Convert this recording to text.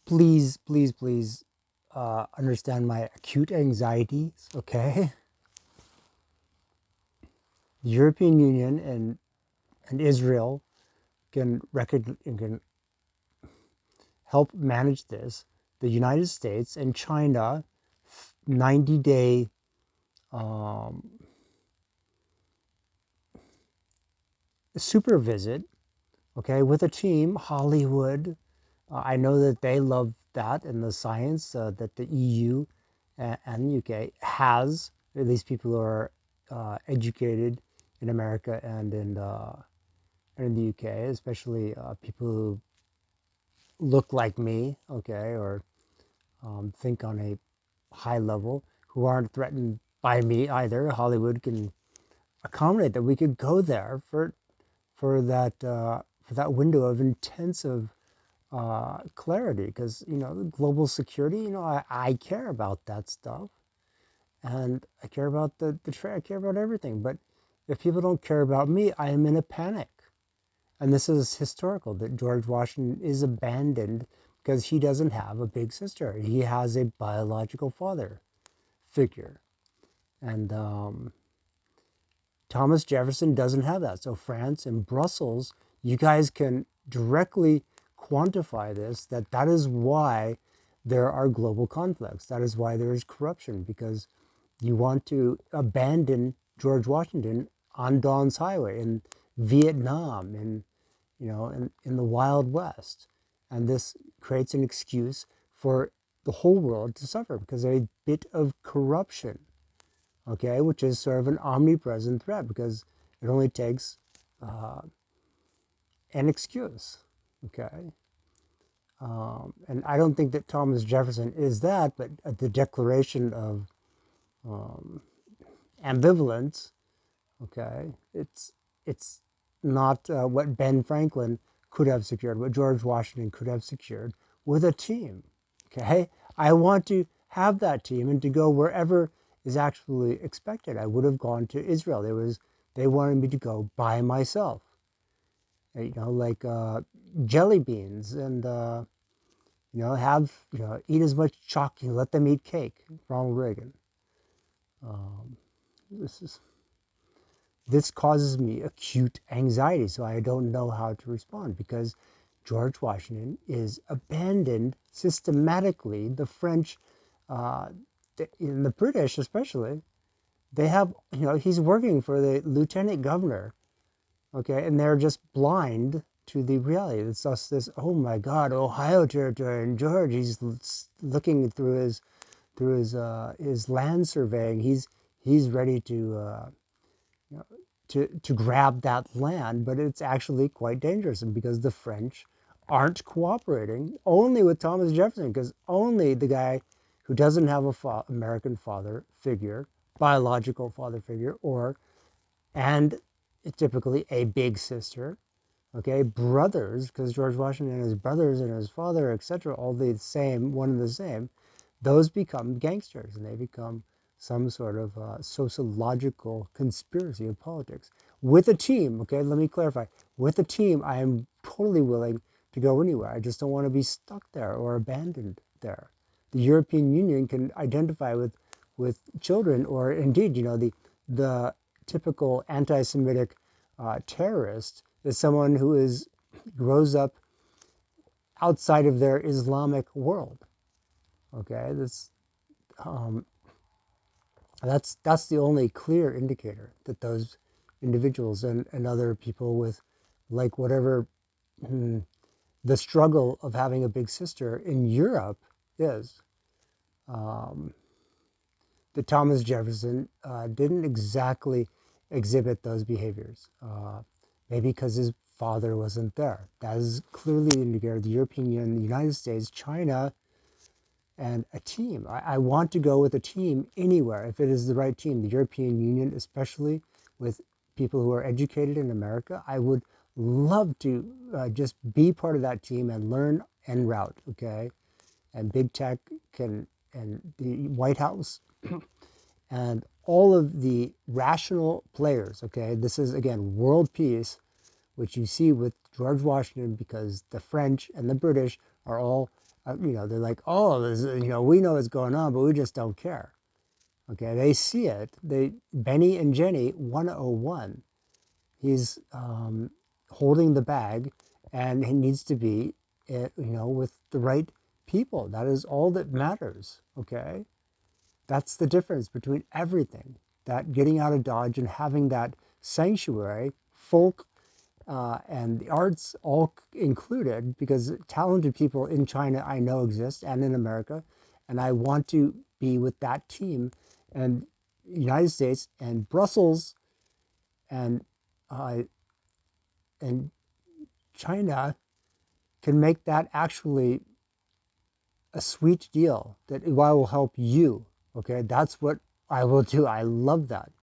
Please, please, please understand my acute anxieties, okay? The European Union and Israel can help manage this. The United States and China, 90-day super visit, okay, with a team, Hollywood. I know that they love that and the science that the EU and the UK has, at least people who are educated in America and in the UK, especially people who look like me, okay, or think on a high level, who aren't threatened by me either. Hollywood can accommodate that. We could go there for that window of intensive clarity, because global security. I care about that stuff, and I care about the trade. I care about everything. But if people don't care about me, I am in a panic. And this is historical that George Washington is abandoned because he doesn't have a big sister. He has a biological father figure, and Thomas Jefferson doesn't have that. So France and Brussels, you guys can directly quantify this, that is why there are global conflicts. That is why there is corruption, because you want to abandon George Washington on Dawn's Highway in Vietnam and in the Wild West. And this creates an excuse for the whole world to suffer because of a bit of corruption, okay, which is sort of an omnipresent threat because it only takes an excuse, okay? And I don't think that Thomas Jefferson is that, but the declaration of ambivalence, okay, it's not what Ben Franklin could have secured, what George Washington could have secured with a team, okay? I want to have that team and to go wherever is actually expected. I would have gone to Israel. They wanted me to go by myself, like jelly beans and have eat as much chocolate. Let them eat cake. Ronald Reagan. This is this causes me acute anxiety, so I don't know how to respond because George Washington is abandoned systematically. The French, and the British especially, they have, he's working for the lieutenant governor, okay, and they're just blind to the reality. It's just this, oh my God, Ohio Territory, and George, he's looking through his land surveying. He's ready to grab that land, but it's actually quite dangerous, and because the French aren't cooperating only with Thomas Jefferson, because only the guy who doesn't have a American father figure, biological father figure, and typically a big sister, okay, brothers, because George Washington and his brothers and his father, etc., all the same, one and the same, those become gangsters and they become some sort of sociological conspiracy of politics. With a team, okay, let me clarify. With a team, I am totally willing to go anywhere. I just don't want to be stuck there or abandoned there. The European Union can identify with children, or indeed, the typical anti-Semitic terrorist is someone who grows up outside of their Islamic world. Okay, um, that's the only clear indicator that those individuals and other people with, like, whatever the struggle of having a big sister in Europe is, that Thomas Jefferson didn't exactly exhibit those behaviors. Maybe because his father wasn't there. That is clearly the indicator. The European Union, the United States, China, and a team. I want to go with a team anywhere if it is the right team. The European Union, especially with people who are educated in America, I would love to just be part of that team and learn en route, okay? And big tech and the White House and all of the rational players, okay? This is, again, world peace, which you see with George Washington because the French and the British are all, they're like, oh, we know what's going on, but we just don't care. Okay, they see it. Benny and Jenny 101. He's holding the bag, and he needs to be, with the right people. That is all that matters. Okay, that's the difference between everything. That getting out of Dodge and having that sanctuary, folk and the arts all included, because talented people in China I know exist and in America, and I want to be with that team. And United States and Brussels and uh, and China can make that actually a sweet deal that I will help you. Okay, that's what I will do. I love that.